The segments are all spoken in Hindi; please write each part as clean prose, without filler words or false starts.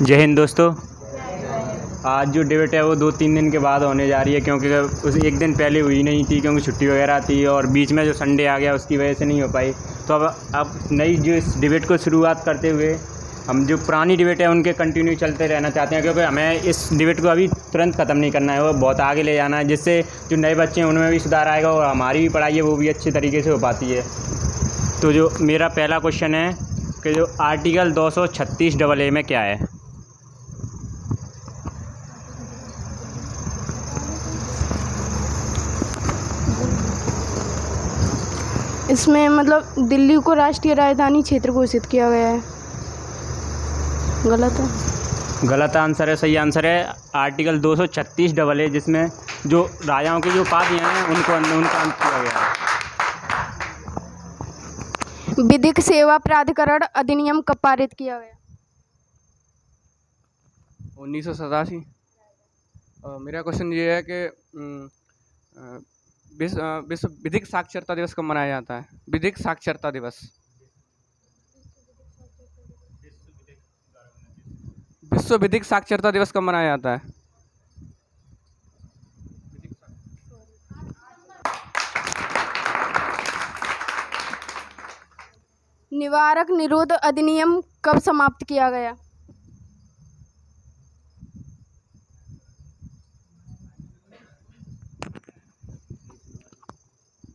जय हिंद दोस्तों। आज जो डिबेट है वो 2-3 दिन के बाद होने जा रही है, क्योंकि उस एक दिन पहले हुई नहीं थी क्योंकि छुट्टी वगैरह थी, और बीच में जो संडे आ गया उसकी वजह से नहीं हो पाई। तो अब नई जो इस डिबेट को शुरुआत करते हुए हम जो पुरानी डिबेट है उनके कंटिन्यू चलते रहना चाहते हैं, क्योंकि हमें इस डिबेट को अभी तुरंत ख़त्म नहीं करना है, वो बहुत आगे ले जाना है, जिससे जो नए बच्चे हैं उनमें भी सुधार आएगा और हमारी भी पढ़ाई है वो भी अच्छे तरीके से हो पाती है। तो जो मेरा पहला क्वेश्चन है कि जो आर्टिकल 236 में क्या है? इसमें मतलब दिल्ली को राष्ट्रीय राजधानी क्षेत्र घोषित किया गया है। गलत है। गलत आंसर है। सही आंसर है आर्टिकल 236 जिसमें जो राजाओं की जो उपाधियाँ हैं उनका अंत किया गया है। विधिक सेवा प्राधिकरण अधिनियम कब पारित किया गया? 1987। मेरा क्वेश्चन ये है कि विश्व विधिक साक्षरता दिवस कब मनाया जाता है? विधिक साक्षरता दिवस। विश्व विधिक साक्षरता दिवस कब मनाया जाता है? निवारक निरोध अधिनियम कब समाप्त किया गया?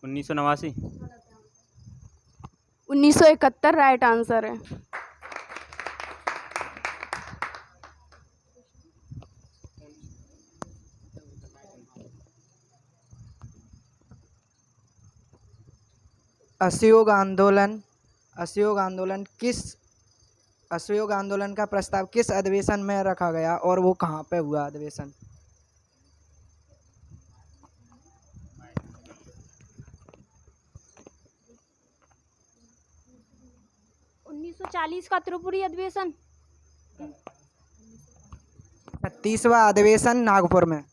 1989। 1971 राइट आंसर है। असहयोग आंदोलन का प्रस्ताव किस अधिवेशन में रखा गया और वो कहाँ पे हुआ अधिवेशन? का त्रिपुरी अधिवेशन। 36वां अधिवेशन नागपुर में।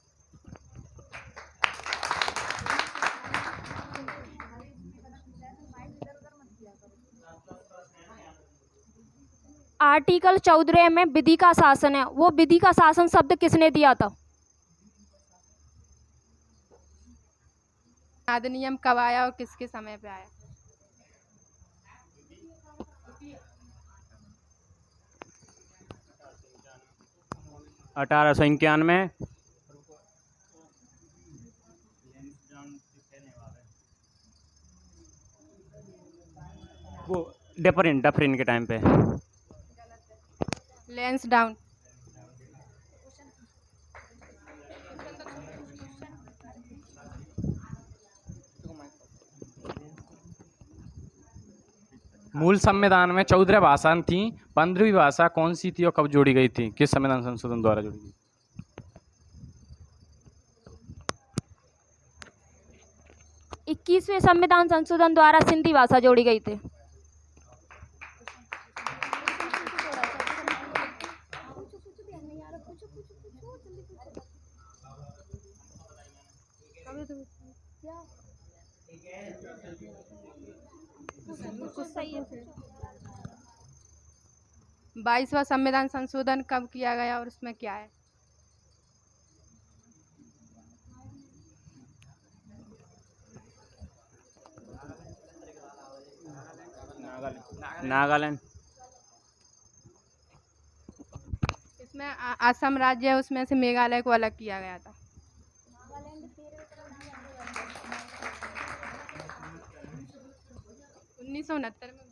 आर्टिकल 14 में विधि का शासन है, वो विधि का शासन शब्द किसने दिया था? अधिनियम कब आया और किसके समय पे आया? 1891। वो डफरिन के टाइम पे। लैंसडाउन। मूल संविधान में 14 भाषाएं थी, 15वीं भाषा कौन सी थी और कब जोड़ी गई थी? किस संविधान संशोधन द्वारा जोड़ी गई? 21वें संविधान संशोधन द्वारा सिंधी भाषा जोड़ी गई थी। सही है। 22वां संविधान संशोधन कब किया गया और उसमें क्या है? नागालैंड। इसमें असम राज्य है, उसमें से मेघालय को अलग किया गया था। 1969 में।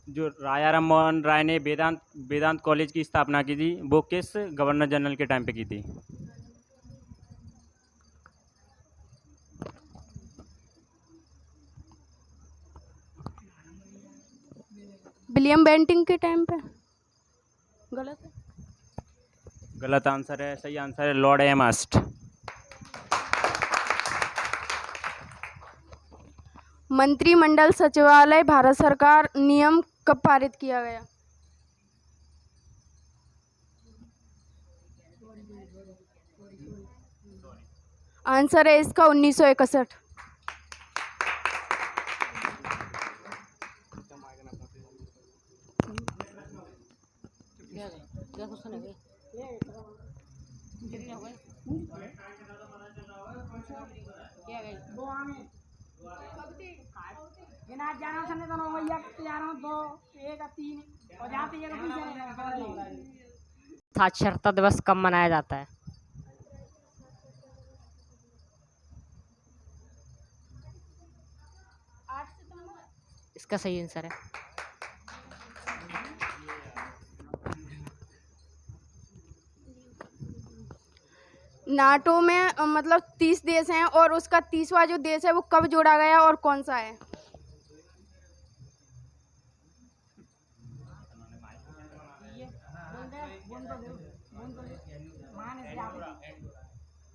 जो राजा राम मोहन राय ने वेदांत कॉलेज की स्थापना की थी वो किस गवर्नर जनरल के टाइम पे की थी? विलियम बेंटिंग के टाइम पे। गलत है। गलत आंसर है। सही आंसर है लॉर्ड एमहर्स्ट। मंत्रिमंडल सचिवालय भारत सरकार नियम कब पारित किया गया? आंसर है इसका 1961। साक्षरता दिवस कब मनाया जाता है? इसका सही आंसर है। नाटो में मतलब 30 देश हैं और उसका 30वां जो देश है वो कब जोड़ा गया और कौन सा है?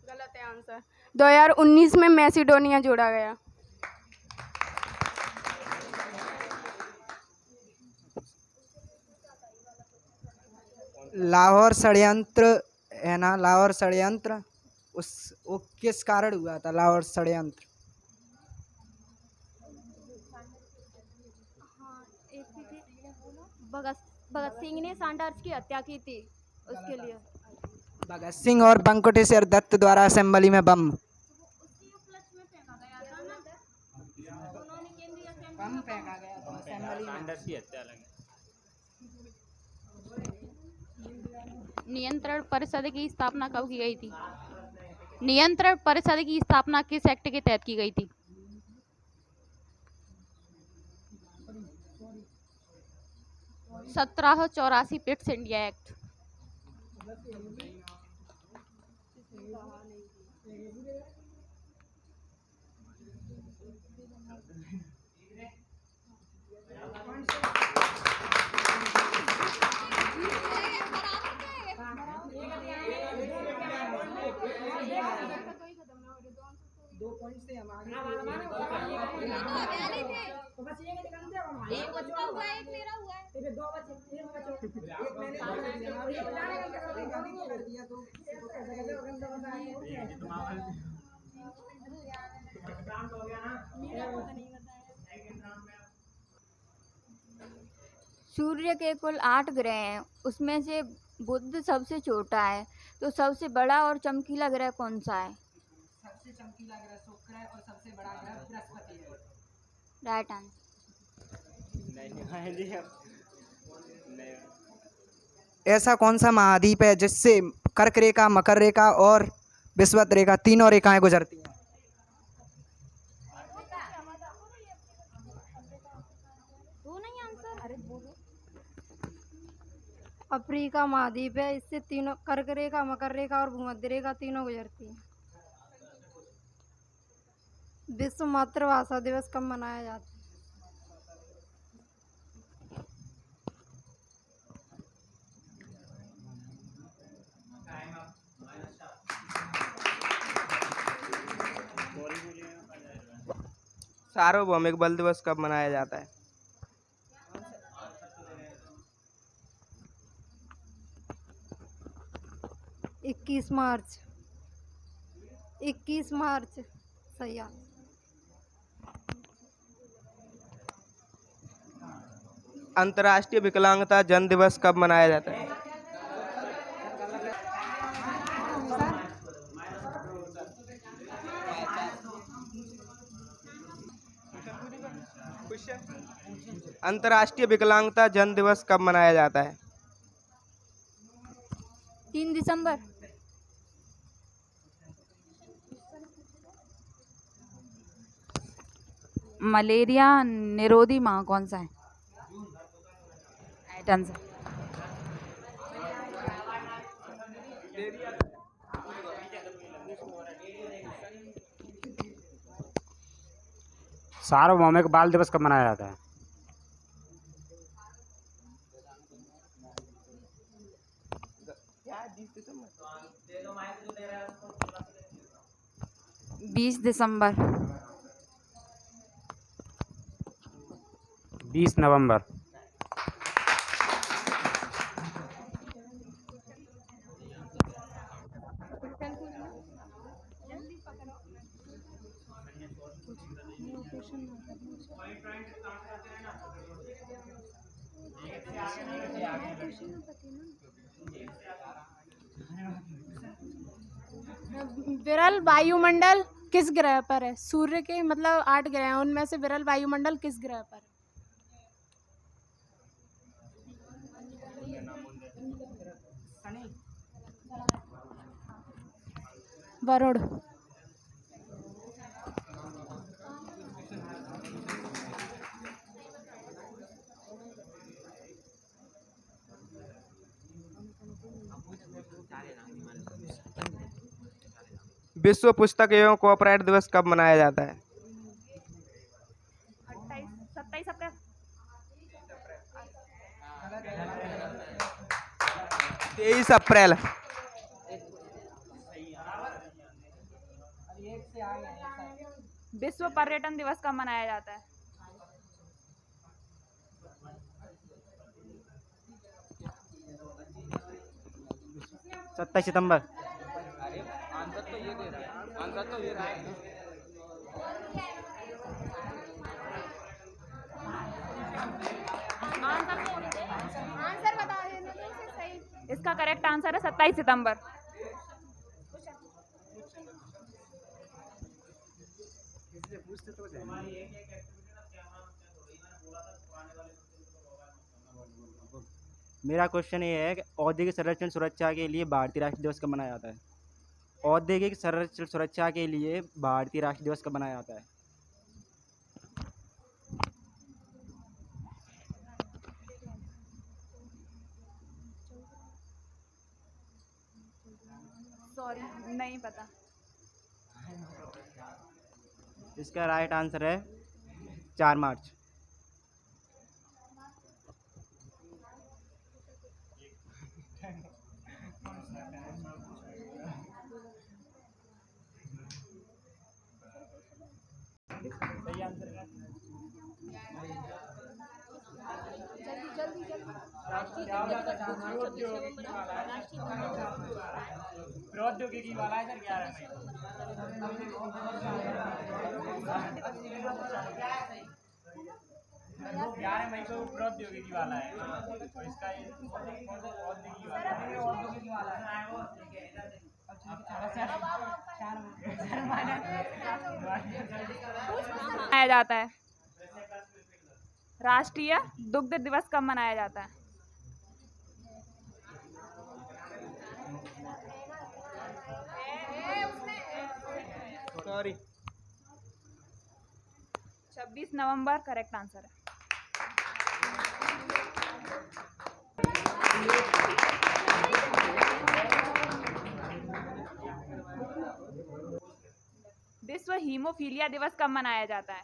गलत है आंसर। 2019 में मैसिडोनिया जोड़ा गया। लाहौर षड्यंत्र है ना, लाहौर षड्यंत्र वो किस कारण हुआ था, लाहौर षड्यंत्र? भगत सिंह ने सैंडर्स की हत्या की थी, उसके लिए। भगत सिंह और बंकुटेश्वर दत्त द्वारा असेंबली में बम फेंका गया था असेंबली में। नियंत्रण परिषद की स्थापना कब की गई थी? नियंत्रण परिषद की स्थापना किस एक्ट के तहत की गई थी? सत्रह 84 पिट्स इंडिया एक्ट। सूर्य के कुल 8 ग्रह हैं, उसमें से बुध सबसे छोटा है, तो सबसे बड़ा और चमकीला ग्रह कौन सा है? सबसे चमकीला ग्रह शुक्र है और सबसे बड़ा ग्रह बृहस्पति है। Right answer. ऐसा कौन सा महाद्वीप है जिससे कर्क रेखा, मकर रेखा और विषुवत रेखा तीनों रेखाएं गुजरती हैं? अफ्रीका महाद्वीप है, इससे तीनों कर्क रेखा, मकर रेखा और भूमध्य रेखा तीनों गुजरती हैं। विश्व मातृभाषा दिवस कब मनाया जाता है? सार्वभौमिक बल दिवस कब मनाया जाता है? इक्कीस मार्च। 21 मार्च सही है। अंतर्राष्ट्रीय विकलांगता जन दिवस कब मनाया जाता है? अंतर्राष्ट्रीय विकलांगता जन दिवस कब मनाया जाता है? 3 दिसंबर। मलेरिया निरोधी माह कौन सा है? Right answer. सार्वभौमिक बाल दिवस कब मनाया जाता है? 20 दिसंबर। 20 नवंबर। विरल वायुमंडल किस ग्रह पर है? सूर्य के मतलब 8 ग्रह हैं, उनमें से विरल वायुमंडल किस ग्रह पर है? वरुण। विश्व पुस्तक एवं कॉपीराइट दिवस कब मनाया जाता है? 27 अप्रैल। 23 अप्रैल। विश्व पर्यटन दिवस कब मनाया जाता है? 27 सितंबर। इसका करेक्ट आंसर है 27 सितंबर। मेरा क्वेश्चन ये है कि औद्योगिक संरक्षण सुरक्षा के लिए भारतीय राष्ट्रीय दिवस कब मनाया जाता है? औद्योगिक संरक्षण सुरक्षा के लिए भारतीय राष्ट्रीय दिवस कब मनाया जाता है? सॉरी, नहीं पता। इसका राइट आंसर है 4 मार्च। प्रौद्योगिकी वाला है सर 11 मई। 11 मई को प्रौद्योगिकी वाला है, तो इसका ये प्रौद्योगिकी वाला है। मनाया जाता है। राष्ट्रीय दुग्ध दिवस कब मनाया जाता है? सॉरी, 26 नवंबर करेक्ट आंसर है। विश्व हीमोफीलिया दिवस कब मनाया जाता है?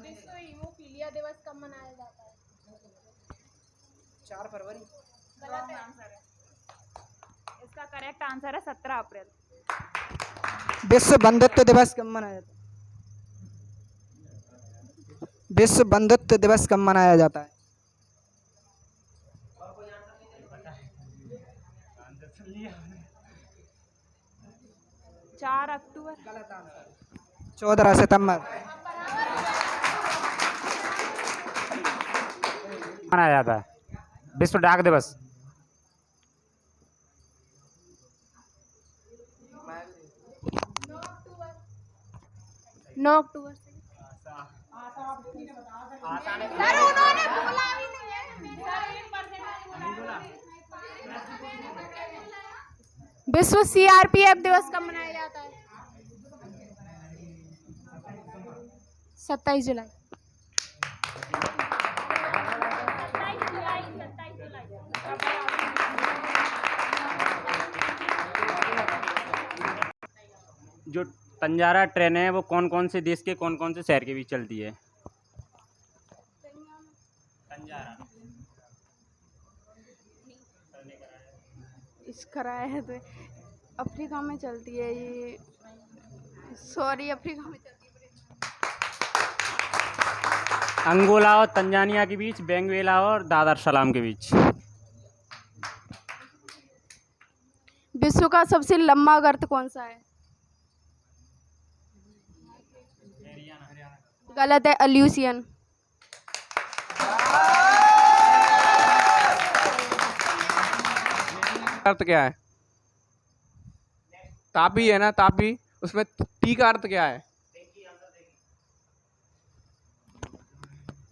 विश्व हीमोफीलिया दिवस कब मनाया जाता है? 4 फरवरी। गलत आंसर है। इसका करेक्ट आंसर है 17 अप्रैल। विश्व बंधुत्व दिवस कब मनाया जाता है? विश्व बंधुत्व दिवस कब मनाया जाता है? 4 अक्टूबर। 14 सितंबर। मनाया जाता है विश्व डाक दिवस। 9 अक्टूबर से। सर उन्होंने बोला भी नहीं है। विश्व CRPF दिवस कब मनाया जाता है? 27 जुलाई। जो तंजारा ट्रेन है वो कौन कौन से देश के कौन कौन से शहर के बीच चलती है? तंजारा इसका राय है तो अफ्रीका में चलती है ये। सॉरी, अफ्रीका में चलती है। अंगोला और तंजानिया के बीच, बेंगुएला और दादर सलाम के बीच। विश्व का सबसे लंबा गर्त कौन सा है? गलत है, अल्यूसियन। अर्थ क्या है? तापी है ना, तापी, उसमें टी का अर्थ क्या है?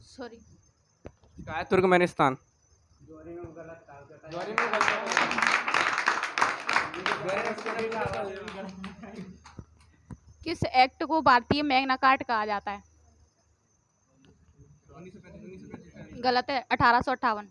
सॉरी, क्या है? तुर्कमेनिस्तान। किस एक्ट को भारतीय मैग्ना कार्टा कहा जाता है? गलत है, 1858।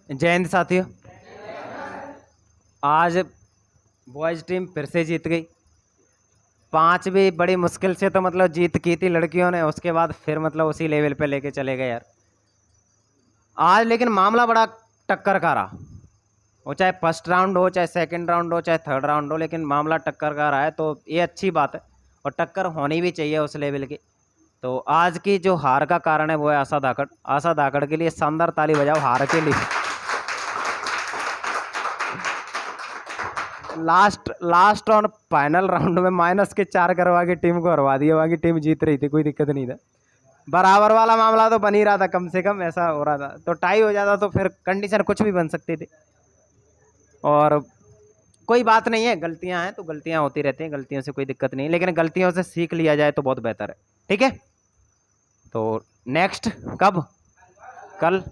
जय हिंद साथियों। आज बॉयज़ टीम फिर से जीत गई। 5 भी बड़ी मुश्किल से तो मतलब जीत की थी लड़कियों ने, उसके बाद फिर मतलब उसी लेवल पे लेके चले गए यार आज। लेकिन मामला बड़ा टक्कर का रहा, वो चाहे फर्स्ट राउंड हो, चाहे सेकंड राउंड हो, चाहे थर्ड राउंड हो, लेकिन मामला टक्कर का रहा है। तो ये अच्छी बात है और टक्कर होनी भी चाहिए उस लेवल की। तो आज की जो हार का कारण है वो है आशा धाकड़। आशा धाकड़ के लिए शानदार ताली बजाओ हार के लिए। लास्ट और फाइनल राउंड में -4 करवा के टीम को हरवा दिया। वहाँ की टीम जीत रही थी, कोई दिक्कत नहीं था। बराबर वाला मामला तो बन ही रहा था, कम से कम ऐसा हो रहा था। तो टाई हो जाता तो फिर कंडीशन कुछ भी बन सकती थी। और कोई बात नहीं है, गलतियां हैं तो गलतियां होती रहती हैं, गलतियों से कोई दिक्कत नहीं, लेकिन गलतियों से सीख लिया जाए तो बहुत बेहतर है। ठीक है, तो नेक्स्ट कब? कल